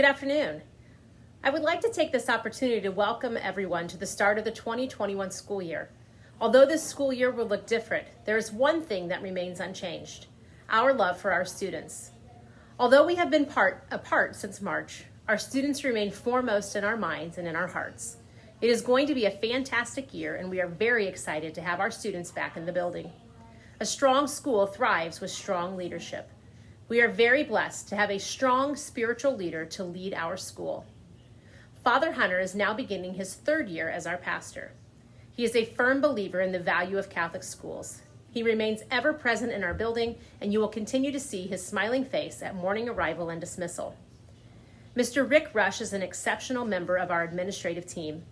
Good afternoon. I would like to take this opportunity to welcome everyone to the start of the 2021 school year. Although this school year will look different, there is one thing that remains unchanged: our love for our students. Although we have been apart since March, our students remain foremost in our minds and in our hearts. It is going to be a fantastic year, and we are very excited to have our students back in the building. A strong school thrives with strong leadership. We are very blessed to have a strong spiritual leader to lead our school. Father Hunter is now beginning his third year as our pastor. He is a firm believer in the value of Catholic schools. He remains ever present in our building, and you will continue to see his smiling face at morning arrival and dismissal. Mr. Rick Rush is an exceptional member of our administrative team.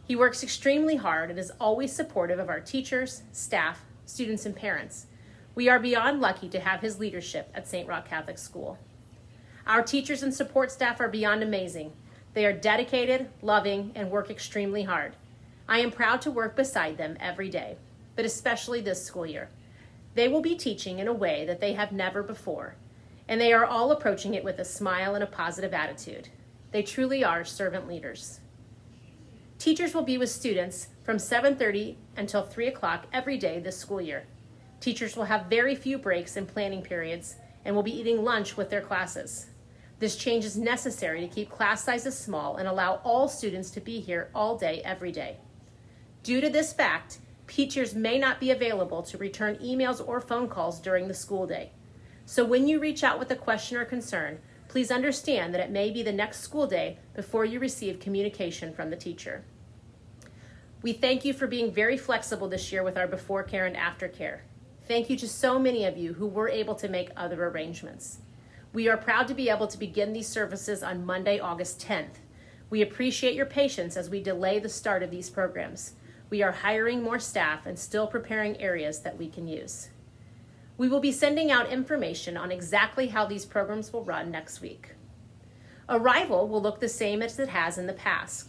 He works extremely hard and is always supportive of our teachers, staff, students, and parents. We are beyond lucky to have his leadership at St. Roch Catholic School. Our teachers and support staff are beyond amazing. They are dedicated, loving, and work extremely hard. I am proud to work beside them every day, but especially this school year. They will be teaching in a way that they have never before, and they are all approaching it with a smile and a positive attitude. They truly are servant leaders. Teachers will be with students from 7:30 until 3 o'clock every day this school year. Teachers will have very few breaks and planning periods and will be eating lunch with their classes. This change is necessary to keep class sizes small and allow all students to be here all day, every day. Due to this fact, teachers may not be available to return emails or phone calls during the school day. So when you reach out with a question or concern, please understand that it may be the next school day before you receive communication from the teacher. We thank you for being very flexible this year with our before care and after care. Thank you to so many of you who were able to make other arrangements. We are proud to be able to begin these services on Monday, August 10th. We appreciate your patience as we delay the start of these programs. We are hiring more staff and still preparing areas that we can use. We will be sending out information on exactly how these programs will run next week. Arrival will look the same as it has in the past.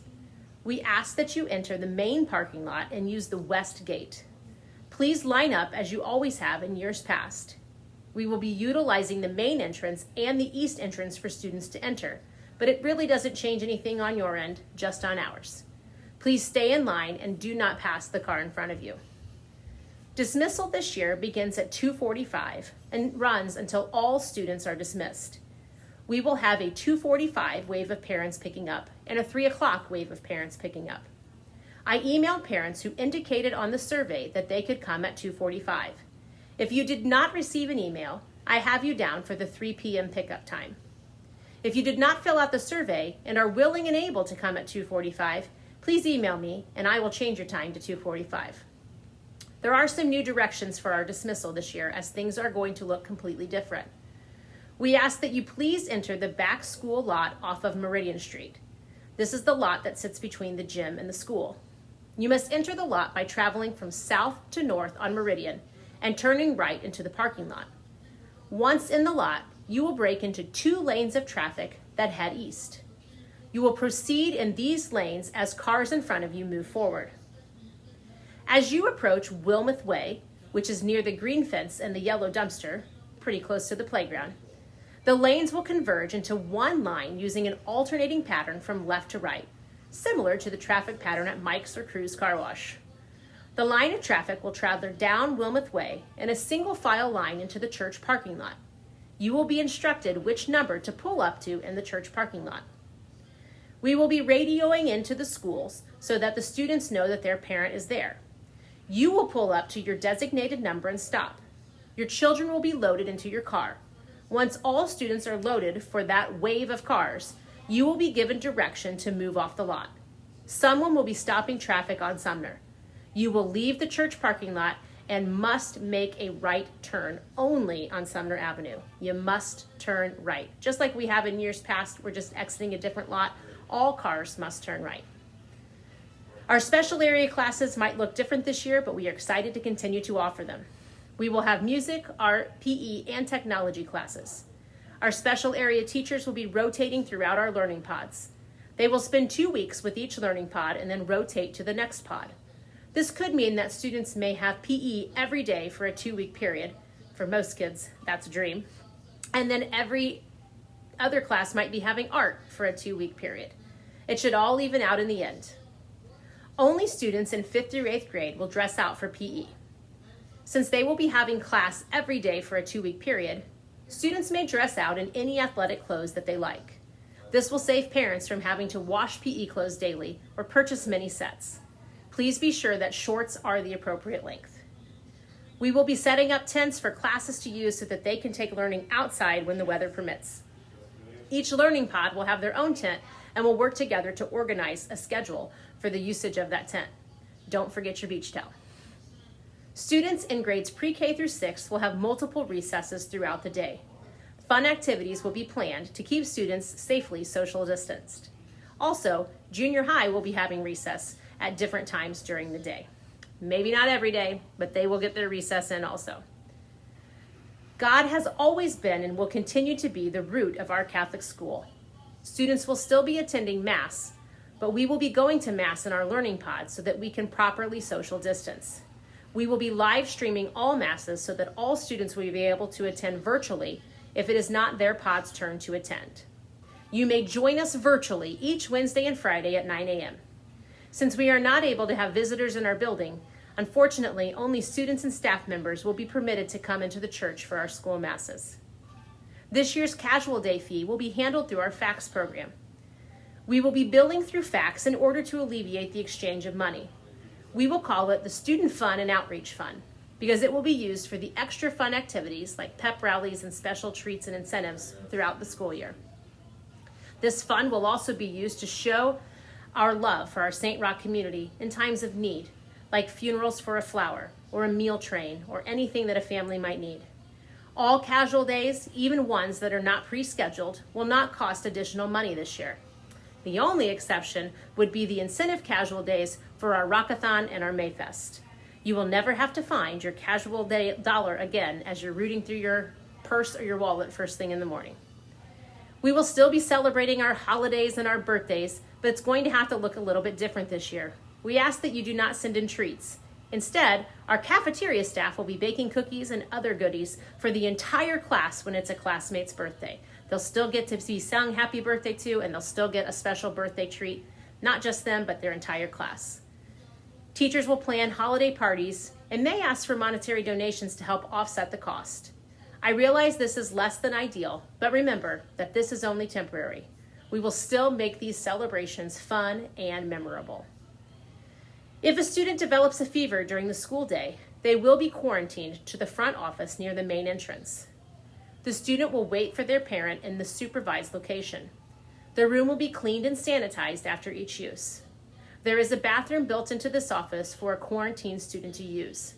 We ask that you enter the main parking lot and use the west gate. Please line up as you always have in years past. We will be utilizing the main entrance and the east entrance for students to enter, but it really doesn't change anything on your end, just on ours. Please stay in line and do not pass the car in front of you. Dismissal this year begins at 2:45 and runs until all students are dismissed. We will have a 2:45 wave of parents picking up and a 3 o'clock wave of parents picking up. I emailed parents who indicated on the survey that they could come at 2:45. If you did not receive an email, I have you down for the 3 p.m. pickup time. If you did not fill out the survey and are willing and able to come at 2:45, please email me and I will change your time to 2:45. There are some new directions for our dismissal this year as things are going to look completely different. We ask that you please enter the back school lot off of Meridian Street. This is the lot that sits between the gym and the school. You must enter the lot by traveling from south to north on Meridian and turning right into the parking lot. Once in the lot, you will break into 2 lanes of traffic that head east. You will proceed in these lanes as cars in front of you move forward. As you approach Wilmoth Way, which is near the green fence and the yellow dumpster, pretty close to the playground, the lanes will converge into one line using an alternating pattern from left to right, similar to the traffic pattern at Mike's or Cruz Car Wash. The line of traffic will travel down Wilmoth Way in a single file line into the church parking lot. You will be instructed which number to pull up to in the church parking lot. We will be radioing into the schools so that the students know that their parent is there. You will pull up to your designated number and stop. Your children will be loaded into your car. Once all students are loaded for that wave of cars, you will be given direction to move off the lot. Someone will be stopping traffic on Sumner. You will leave the church parking lot and must make a right turn only on Sumner Avenue. You must turn right. Just like we have in years past, we're just exiting a different lot. All cars must turn right. Our special area classes might look different this year, but we are excited to continue to offer them. We will have music, art, PE, and technology classes. Our special area teachers will be rotating throughout our learning pods. They will spend 2 weeks with each learning pod and then rotate to the next pod. This could mean that students may have PE every day for a 2-week period. For most kids, that's a dream. And then every other class might be having art for a 2-week period. It should all even out in the end. Only students in 5th through 8th grade will dress out for PE. Since they will be having class every day for a 2-week period, students may dress out in any athletic clothes that they like. This will save parents from having to wash PE clothes daily or purchase many sets. Please be sure that shorts are the appropriate length. We will be setting up tents for classes to use so that they can take learning outside when the weather permits. Each learning pod will have their own tent and will work together to organize a schedule for the usage of that tent. Don't forget your beach towel. Students in grades pre-K through 6 will have multiple recesses throughout the day. Fun activities will be planned to keep students safely social distanced. Also, junior high will be having recess at different times during the day. Maybe not every day, but they will get their recess in also. God has always been and will continue to be the root of our Catholic school. Students will still be attending Mass, but we will be going to Mass in our learning pods so that we can properly social distance. We will be live streaming all Masses so that all students will be able to attend virtually if it is not their pod's turn to attend. You may join us virtually each Wednesday and Friday at 9 a.m. Since we are not able to have visitors in our building, unfortunately, only students and staff members will be permitted to come into the church for our school Masses. This year's casual day fee will be handled through our fax program. We will be billing through fax in order to alleviate the exchange of money. We will call it the Student Fun and Outreach Fund because it will be used for the extra fun activities like pep rallies and special treats and incentives throughout the school year. This fund will also be used to show our love for our St. Roch community in times of need, like funerals for a flower or a meal train or anything that a family might need. All casual days, even ones that are not pre-scheduled, will not cost additional money this year. The only exception would be the incentive casual days for our Rockathon and our Mayfest. You will never have to find your casual day dollar again as you're rooting through your purse or your wallet first thing in the morning. We will still be celebrating our holidays and our birthdays, but it's going to have to look a little bit different this year. We ask that you do not send in treats. Instead, our cafeteria staff will be baking cookies and other goodies for the entire class when it's a classmate's birthday. They'll still get to be sung happy birthday to, and they'll still get a special birthday treat, not just them, but their entire class. Teachers will plan holiday parties and may ask for monetary donations to help offset the cost. I realize this is less than ideal, but remember that this is only temporary. We will still make these celebrations fun and memorable. If a student develops a fever during the school day, they will be quarantined to the front office near the main entrance. The student will wait for their parent in the supervised location. The room will be cleaned and sanitized after each use. There is a bathroom built into this office for a quarantined student to use.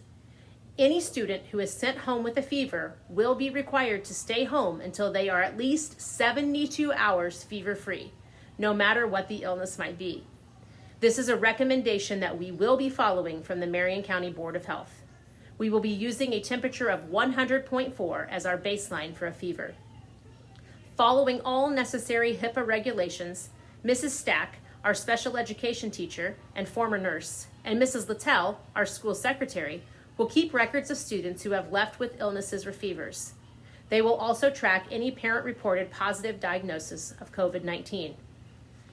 Any student who is sent home with a fever will be required to stay home until they are at least 72 hours fever-free, no matter what the illness might be. This is a recommendation that we will be following from the Marion County Board of Health. We will be using a temperature of 100.4 as our baseline for a fever. Following all necessary HIPAA regulations, Mrs. Stack, our special education teacher and former nurse, and Mrs. Littell, our school secretary, will keep records of students who have left with illnesses or fevers. They will also track any parent-reported positive diagnosis of COVID-19.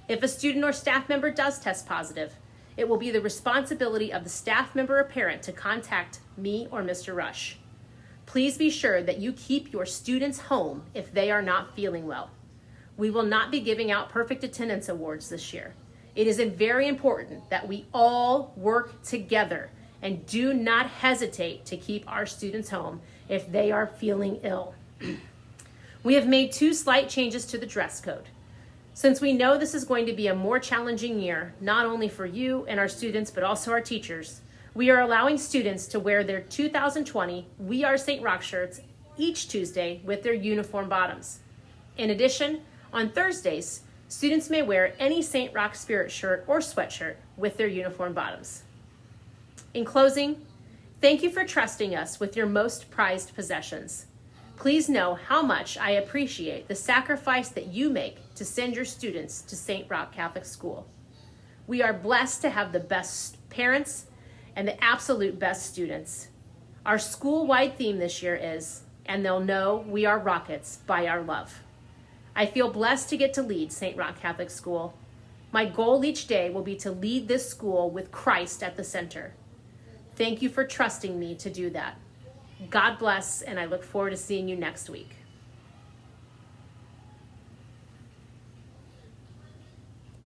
If a student or staff member does test positive, it will be the responsibility of the staff member or parent to contact me or Mr. Rush. Please be sure that you keep your students home if they are not feeling well. We will not be giving out perfect attendance awards this year. It is very important that we all work together and do not hesitate to keep our students home if they are feeling ill. We have made 2 slight changes to the dress code. Since we know this is going to be a more challenging year, not only for you and our students, but also our teachers, we are allowing students to wear their 2020 We Are St. Roch shirts each Tuesday with their uniform bottoms. In addition, on Thursdays, students may wear any St. Roch Spirit shirt or sweatshirt with their uniform bottoms. In closing, thank you for trusting us with your most prized possessions. Please know how much I appreciate the sacrifice that you make to send your students to St. Roch Catholic School. We are blessed to have the best parents and the absolute best students. Our school-wide theme this year is, and they'll know we are Rockets by our love. I feel blessed to get to lead St. Roch Catholic School. My goal each day will be to lead this school with Christ at the center. Thank you for trusting me to do that. God bless, and I look forward to seeing you next week.